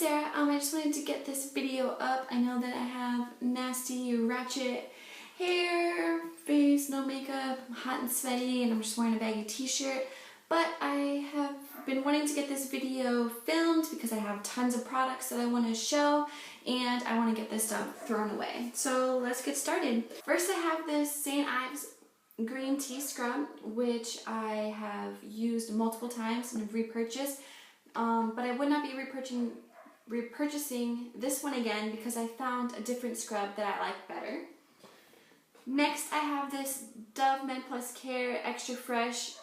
Sarah. I just wanted to get this video up. I know that I have nasty, ratchet hair, face, no makeup, I'm hot and sweaty, and I'm just wearing a baggy t-shirt. But I have been wanting to get this video filmed because I have tons of products that I want to show, and I want to get this stuff thrown away. So let's get started. First, I have this St. Ives green tea scrub, which I have used multiple times and have repurchased. But I would not be repurchasing this one again because I found a different scrub that I like better. Next, I have this Dove Men Plus Care Extra Fresh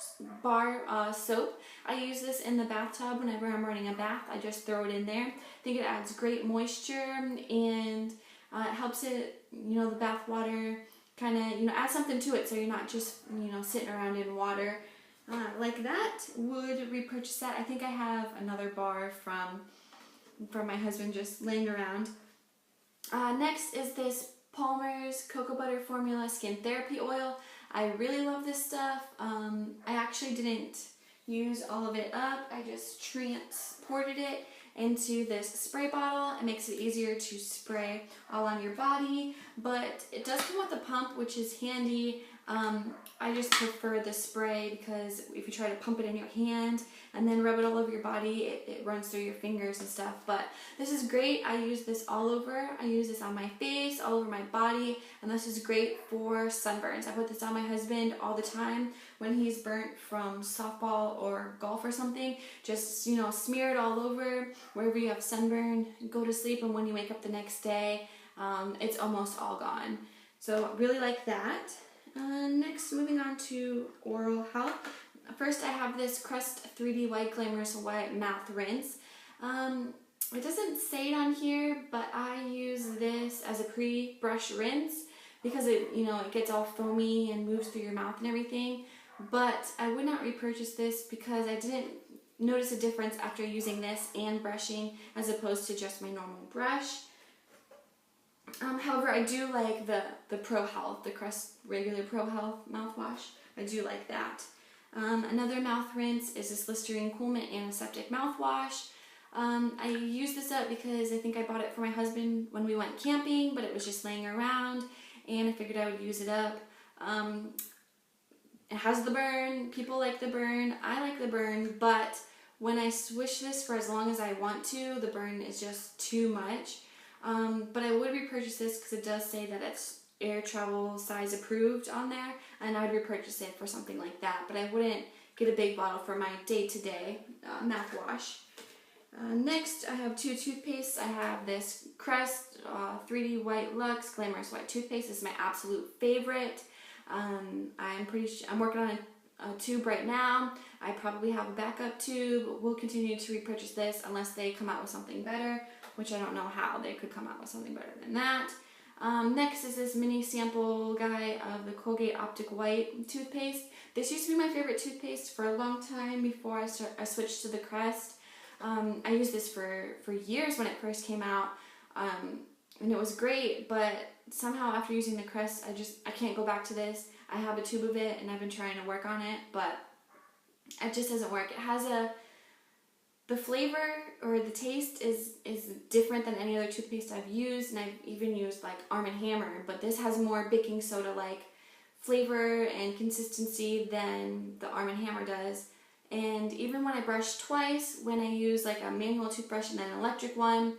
bar soap. I use this in the bathtub whenever I'm running a bath. I just throw it in there. I think it adds great moisture and it helps it, the bath water kind of, add something to it so you're not just, sitting around in water. Like that, would repurchase that. I think I have another bar from my husband just laying around. Next is this Palmer's Cocoa Butter Formula Skin Therapy Oil. I really love this stuff. I actually didn't use all of it up. I just transported it into this spray bottle. It makes it easier to spray all on your body, but it does come with a pump, which is handy. I just prefer the spray because if you try to pump it in your hand and then rub it all over your body, it runs through your fingers and stuff. But this is great. I use this all over. I use this on my face, all over my body, and this is great for sunburns. I put this on my husband all the time when he's burnt from softball or golf or something. Just, smear it all over wherever you have sunburn, go to sleep, and when you wake up the next day, it's almost all gone. So really like that. Next, moving on to oral health. First, I have this Crest 3D White Glamorous White Mouth Rinse. It doesn't say it on here, but I use this as a pre-brush rinse because it gets all foamy and moves through your mouth and everything. But I would not repurchase this because I didn't notice a difference after using this and brushing as opposed to just my normal brush. However, I do like the Pro Health, the Crest regular Pro Health mouthwash. I do like that. Another mouth rinse is this Listerine Cool Mint Antiseptic mouthwash. I use this up because I think I bought it for my husband when we went camping, but it was just laying around, and I figured I would use it up. It has the burn. People like the burn. I like the burn, but when I swish this for as long as I want to, the burn is just too much. But I would repurchase this because it does say that it's air travel size approved on there, and I would repurchase it for something like that, but I wouldn't get a big bottle for my day-to-day mouthwash. Next, I have two toothpastes. I have this Crest 3D White Luxe Glamorous White Toothpaste. This is my absolute favorite. I'm working on a tube right now. I probably have a backup tube. We'll continue to repurchase this unless they come out with something better, which I don't know how they could come out with something better than that. Next is this mini sample guy of the Colgate Optic White toothpaste. This used to be my favorite toothpaste for a long time before I switched to the Crest. I used this for years when it first came out, and it was great, but somehow after using the Crest, I can't go back to this. I have a tube of it, and I've been trying to work on it, but it just doesn't work. It has the flavor or the taste is different than any other toothpaste I've used, and I've even used like Arm & Hammer, but this has more baking soda like flavor and consistency than the Arm & Hammer does. And even when I brush twice, when I use like a manual toothbrush and then an electric one,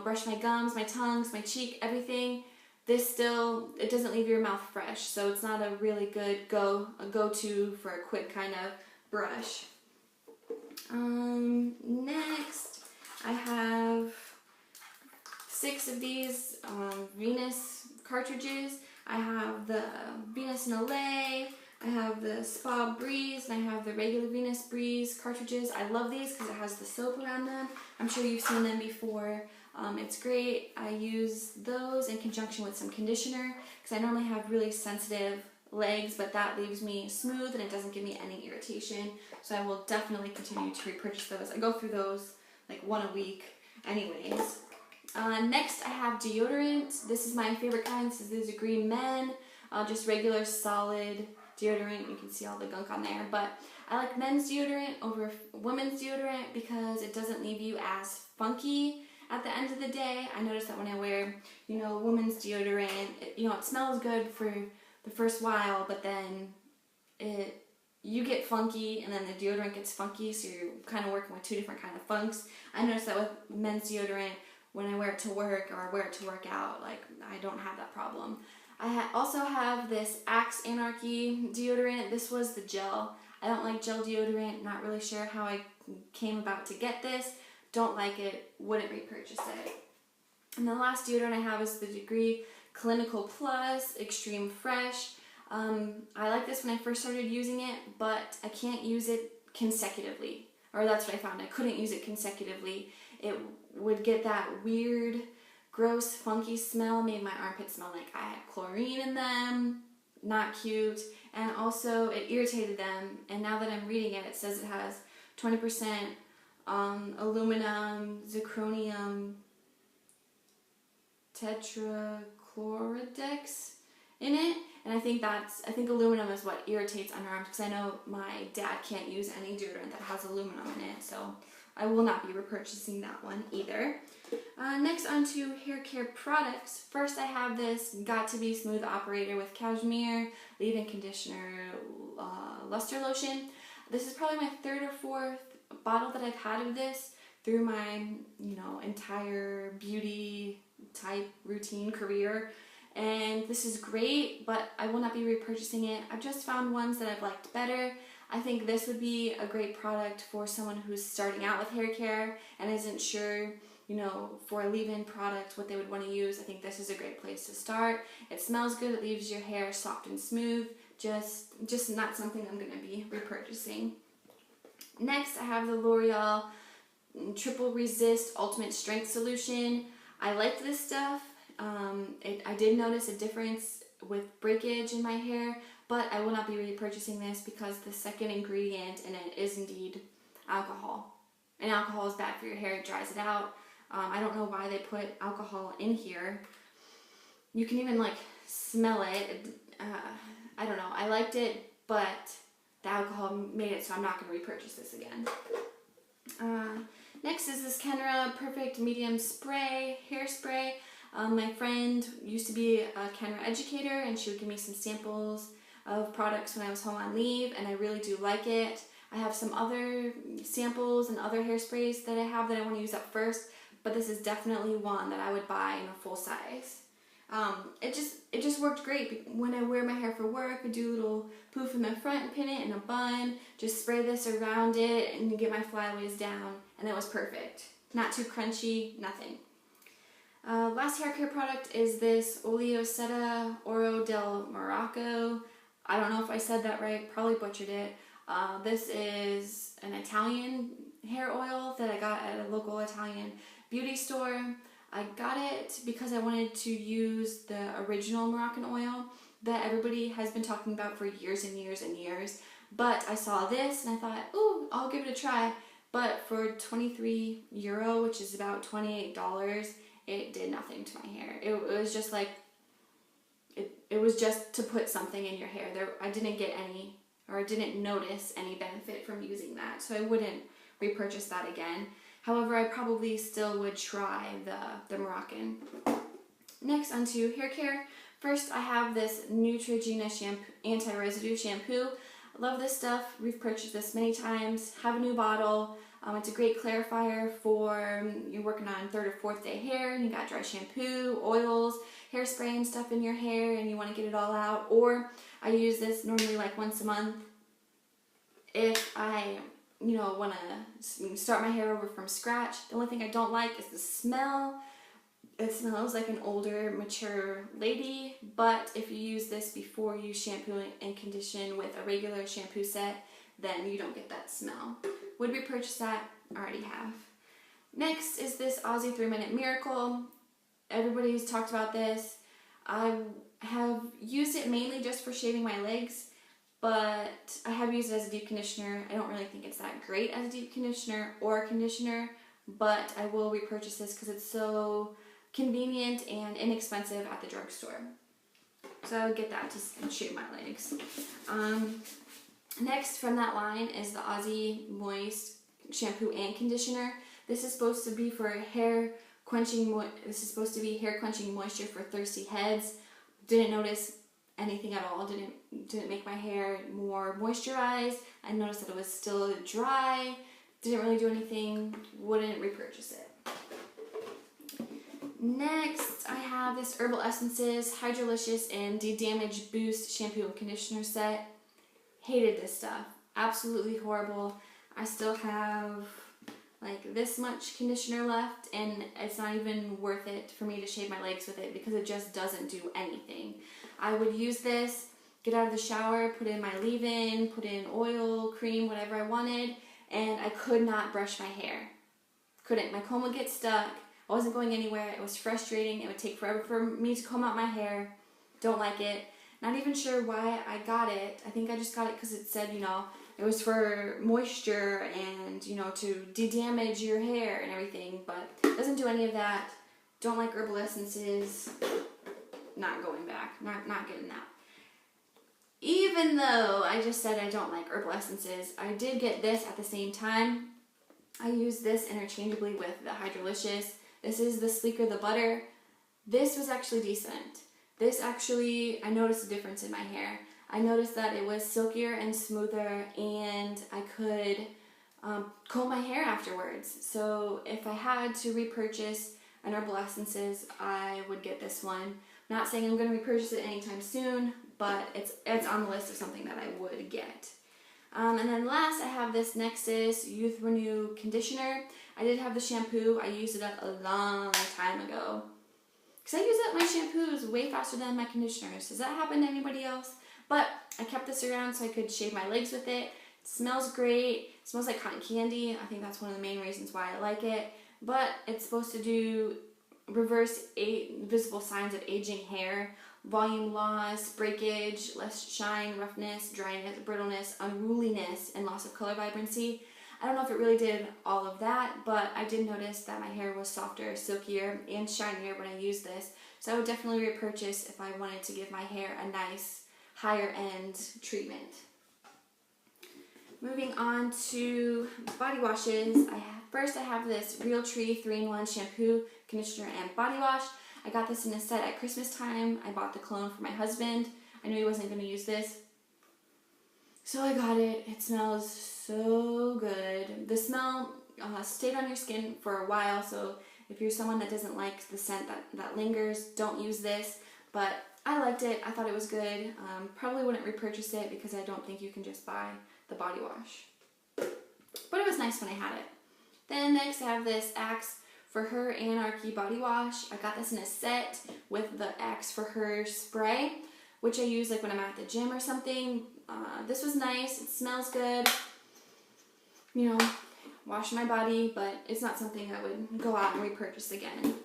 brush my gums, my tongues, my cheek, everything, it doesn't leave your mouth fresh, so it's not a really good go-to for a quick kind of brush. Next, I have 6 of these Venus cartridges. I have the Venus Nolet, I have the Spa Breeze, and I have the regular Venus Breeze cartridges. I love these because it has the soap around them. I'm sure you've seen them before. It's great. I use those in conjunction with some conditioner because I normally have really sensitive legs, but that leaves me smooth and it doesn't give me any irritation, so I will definitely continue to repurchase those. I go through those like one a week anyways. Next, I have deodorant. This is my favorite kind. This is the Green Men, just regular solid deodorant. You can see all the gunk on there, but I like men's deodorant over women's deodorant because it doesn't leave you as funky at the end of the day, I notice that when I wear, you know, women's deodorant, it smells good for the first while, but then you get funky, and then the deodorant gets funky, so you're kind of working with two different kind of funks. I notice that with men's deodorant, when I wear it to work or I wear it to work out, like, I don't have that problem. I also have this Axe Anarchy deodorant. This was the gel. I don't like gel deodorant, not really sure how I came about to get this. Don't like it, wouldn't repurchase it. And the last deodorant I have is the Degree Clinical Plus Extreme Fresh. I like this when I first started using it, but I can't use it consecutively. Or that's what I found, I couldn't use it consecutively. It would get that weird, gross, funky smell, made my armpits smell like I had chlorine in them. Not cute. And also it irritated them, and now that I'm reading it, it says it has 20% aluminum, zirconium, tetrachlorodex in it, and I think aluminum is what irritates underarms, because I know my dad can't use any deodorant that has aluminum in it, so I will not be repurchasing that one either. Next, onto hair care products. First, I have this Got To Be Smooth Operator with Cashmere Leave-In Conditioner Lustre Lotion. This is probably my third or fourth bottle that I've had of this through my, entire beauty type routine career. And this is great, but I will not be repurchasing it. I've just found ones that I've liked better. I think this would be a great product for someone who's starting out with hair care and isn't sure, for a leave-in product what they would want to use. I think this is a great place to start. It smells good, it leaves your hair soft and smooth. Just not something I'm going to be repurchasing. Next, I have the L'Oreal Triple Resist Ultimate Strength Solution. I liked this stuff. I did notice a difference with breakage in my hair, but I will not be repurchasing this because the second ingredient in it is indeed alcohol. And alcohol is bad for your hair, it dries it out. I don't know why they put alcohol in here. You can even smell it. I don't know, I liked it, but the alcohol made it so I'm not going to repurchase this again. Next is this Kenra Perfect Medium Spray, Hairspray. My friend used to be a Kenra educator, and she would give me some samples of products when I was home on leave, and I really do like it. I have some other samples and other hairsprays that I have that I want to use up first, but this is definitely one that I would buy in a full size. It just worked great. When I wear my hair for work, I do a little poof in the front and pin it in a bun, just spray this around it and get my flyaways down, and it was perfect. Not too crunchy, nothing. Last hair care product is this OlioSeta Oro del Marocco. I don't know if I said that right, probably butchered it. This is an Italian hair oil that I got at a local Italian beauty store. I got it because I wanted to use the original Moroccan oil that everybody has been talking about for years and years and years. But I saw this and I thought, ooh, I'll give it a try. But for €23, which is about $28, it did nothing to my hair. It was just it was just to put something in your hair. I didn't get any, or I didn't notice any benefit from using that, so I wouldn't repurchase that again. However, I probably still would try the Moroccan. Next, onto hair care. First, I have this Neutrogena Anti-Residue Shampoo. I love this stuff. We've purchased this many times. Have a new bottle. It's a great clarifier for you're working on third or fourth day hair and you got dry shampoo, oils, hairspray and stuff in your hair and you want to get it all out. Or I use this normally once a month if I want to start my hair over from scratch. The only thing I don't like is the smell. It smells like an older, mature lady, but if you use this before you shampoo and condition with a regular shampoo set, then you don't get that smell. Would repurchase that, already have. Next is this Aussie 3-Minute Miracle. Everybody's talked about this. I have used it mainly just for shaving my legs, but I have used it as a deep conditioner. I don't really think it's that great as a deep conditioner or conditioner, but I will repurchase this because it's so convenient and inexpensive at the drugstore. So I would get that to shave my legs. Next from that line is the Aussie Moist Shampoo and Conditioner. This is supposed to be for hair This is supposed to be hair quenching moisture for thirsty heads. Didn't notice anything at all. Didn't make my hair more moisturized. I noticed that it was still dry. Didn't really do anything. Wouldn't repurchase it. Next, I have this Herbal Essences Hydra-licious and Dedamage Boost shampoo and conditioner set. Hated this stuff. Absolutely horrible. I still have like this much conditioner left, and it's not even worth it for me to shave my legs with it because it just doesn't do anything. I would use this, get out of the shower, put in my leave-in, put in oil, cream, whatever I wanted, and I could not brush my hair. Couldn't. My comb would get stuck. I wasn't going anywhere. It was frustrating. It would take forever for me to comb out my hair. Don't like it. Not even sure why I got it. I think I just got it because it said, you know, it was for moisture and, you know, to de-damage your hair and everything, but it doesn't do any of that. Don't like Herbal Essences. Not going back. Not getting that. Even though I just said I don't like Herbal Essences, I did get this at the same time. I use this interchangeably with the Hydra-licious. This is the Sleeker the Butter. This was actually decent. This actually, I noticed a difference in my hair. I noticed that it was silkier and smoother, and I could comb my hair afterwards. So if I had to repurchase an Herbal Essences, I would get this one. Not saying I'm going to repurchase it anytime soon, but it's on the list of something that I would get. And then last, I have this Nexxus Youth Renew Conditioner. I did have the shampoo. I used it up a long time ago. Because I use up my shampoos way faster than my conditioners. Does that happen to anybody else? But I kept this around so I could shave my legs with it. It smells great. It smells like cotton candy. I think that's one of the main reasons why I like it. But it's supposed to reverse visible signs of aging hair, volume loss, breakage, less shine, roughness, dryness, brittleness, unruliness, and loss of color vibrancy. I don't know if it really did all of that, but I did notice that my hair was softer, silkier, and shinier when I used this. So I would definitely repurchase if I wanted to give my hair a nice, higher-end treatment. Moving on to body washes. First I have this Real Tree 3-in-1 shampoo, conditioner, and body wash. I got this in a set at Christmas time. I bought the cologne for my husband. I knew he wasn't going to use this, so I got it. It smells so good. The smell stayed on your skin for a while, so if you're someone that doesn't like the scent that lingers, don't use this. But I liked it. I thought it was good. Probably wouldn't repurchase it because I don't think you can just buy the body wash. But it was nice when I had it. Then next I have this Axe for Her Anarchy body wash. I got this in a set with the Axe for Her spray, which I use like when I'm at the gym or something. This was nice. It smells good. You know, wash my body, but it's not something I would go out and repurchase again.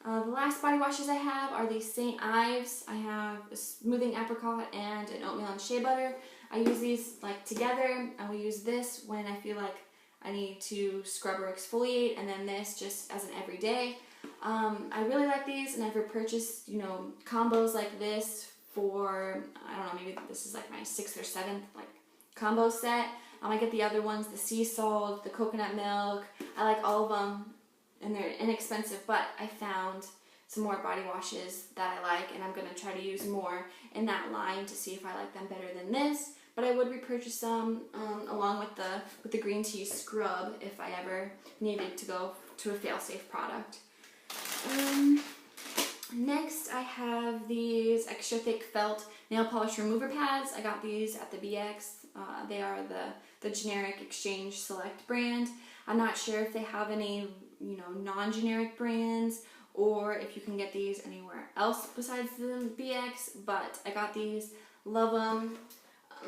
The last body washes I have are these St. Ives. I have a smoothing apricot and an oatmeal and shea butter. I use these like together. I will use this when I feel like I need to scrub or exfoliate, and then this just as an everyday. I really like these, and I've repurchased, you know, combos like this for, I don't know, maybe this is like my 6th or 7th like combo set. I get the other ones, the sea salt, the coconut milk. I like all of them, and they're inexpensive, but I found some more body washes that I like, and I'm going to try to use more in that line to see if I like them better than this. But I would repurchase them along with the green tea scrub if I ever needed to go to a fail-safe product. Next, I have these extra thick felt nail polish remover pads. I got these at the BX. They are the generic Exchange Select brand. I'm not sure if they have any, you know, non-generic brands, or if you can get these anywhere else besides the BX, but I got these. Love them.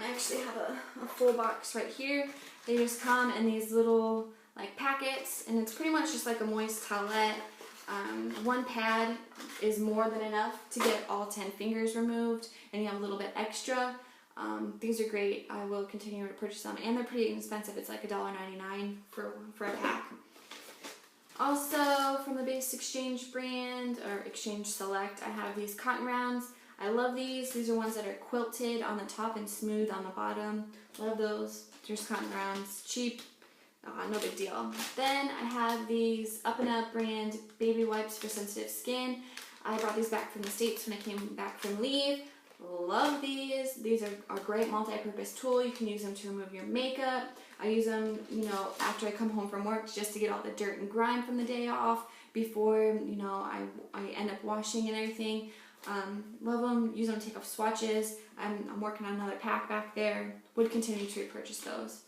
I actually have a full box right here. They just come in these little like packets, and it's pretty much just like a moist towelette. One pad is more than enough to get all 10 fingers removed, and you have a little bit extra. These are great. I will continue to purchase them, and they're pretty inexpensive. It's like $1.99 for a pack. Also, from the Base Exchange brand, or Exchange Select, I have these cotton rounds. I love these. These are ones that are quilted on the top and smooth on the bottom. Love those. There's cotton rounds. Cheap. no big deal. Then I have these Up and Up brand baby wipes for sensitive skin. I brought these back from the States when I came back from leave. Love these. These are a great multi-purpose tool. You can use them to remove your makeup. I use them, you know, after I come home from work just to get all the dirt and grime from the day off before, you know, I end up washing and everything. Love them. Use them to take off swatches. I'm working on another pack back there. Would continue to repurchase those.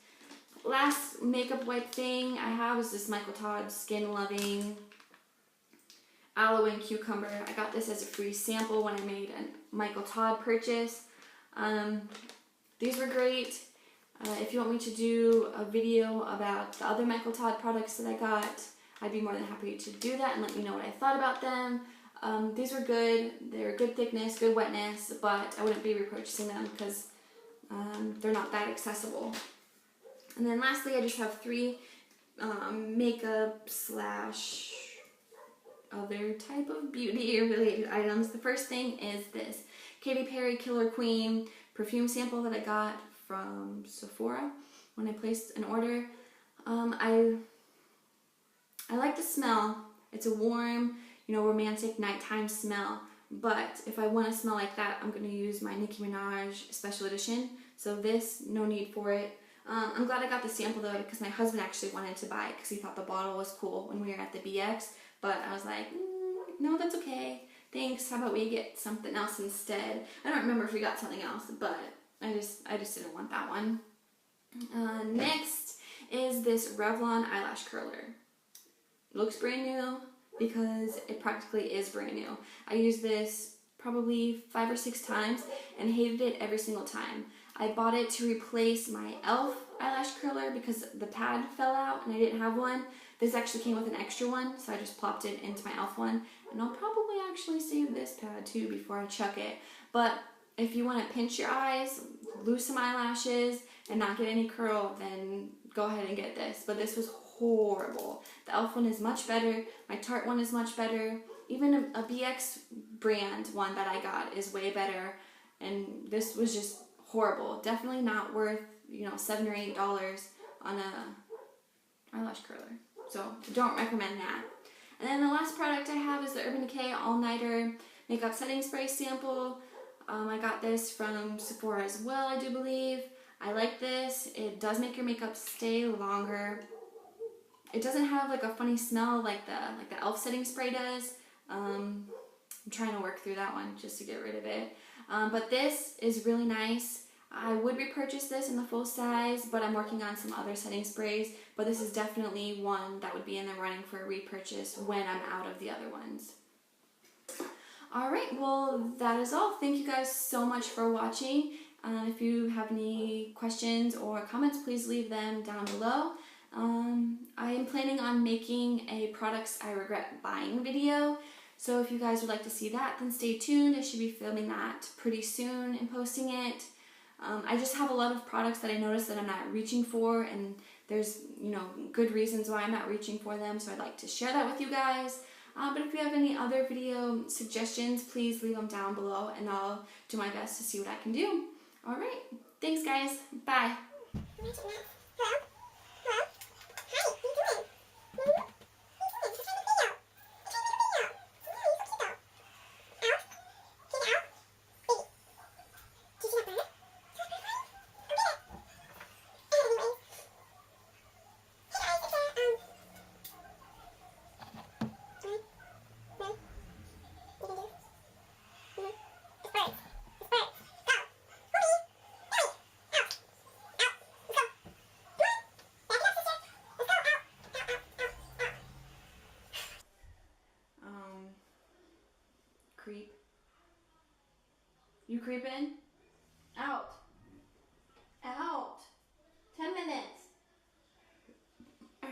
Last makeup wipe thing I have is this Michael Todd Skin Loving Aloe and Cucumber. I got this as a free sample when I made a Michael Todd purchase. These were great. If you want me to do a video about the other Michael Todd products that I got, I'd be more than happy to do that and let you know what I thought about them. These were good. They're good thickness, good wetness, but I wouldn't be repurchasing them because they're not that accessible. And then lastly, I just have 3 makeup slash other type of beauty related items. The first thing is this Katy Perry Killer Queen perfume sample that I got from Sephora when I placed an order. I like the smell. It's a warm, you know, romantic nighttime smell. But if I want to smell like that, I'm going to use my Nicki Minaj Special Edition. So this, no need for it. I'm glad I got the sample though because my husband actually wanted to buy it because he thought the bottle was cool when we were at the BX. But I was like, no, that's okay. Thanks. How about we get something else instead? I don't remember if we got something else, but I just didn't want that one. Next is this Revlon eyelash curler. Looks brand new because it practically is brand new. I used this probably 5 or 6 times and hated it every single time. I bought it to replace my e.l.f. eyelash curler because the pad fell out and I didn't have one. This actually came with an extra one, so I just plopped it into my e.l.f. one. And I'll probably actually save this pad too before I chuck it. But if you want to pinch your eyes, lose some eyelashes, and not get any curl, then go ahead and get this. But this was horrible. The e.l.f. one is much better. My Tarte one is much better. Even a BX brand one that I got is way better. And this was just horrible. Definitely not worth, you know, $7 or $8 on a eyelash curler. So don't recommend that. And then the last product I have is the Urban Decay All Nighter Makeup Setting Spray sample. I got this from Sephora as well, I do believe. I like this. It does make your makeup stay longer. It doesn't have like a funny smell like the e.l.f. setting spray does. I'm trying to work through that one just to get rid of it. But this is really nice. I would repurchase this in the full size, but I'm working on some other setting sprays. But this is definitely one that would be in the running for a repurchase when I'm out of the other ones. Alright, well that is all. Thank you guys so much for watching. If you have any questions or comments, please leave them down below. I am planning on making a products I regret buying video. So if you guys would like to see that, then stay tuned. I should be filming that pretty soon and posting it. I just have a lot of products that I noticed that I'm not reaching for, and there's, you know, good reasons why I'm not reaching for them, so I'd like to share that with you guys. But if you have any other video suggestions, please leave them down below, and I'll do my best to see what I can do. Alright, thanks guys, bye! Creep. You creeping? Out.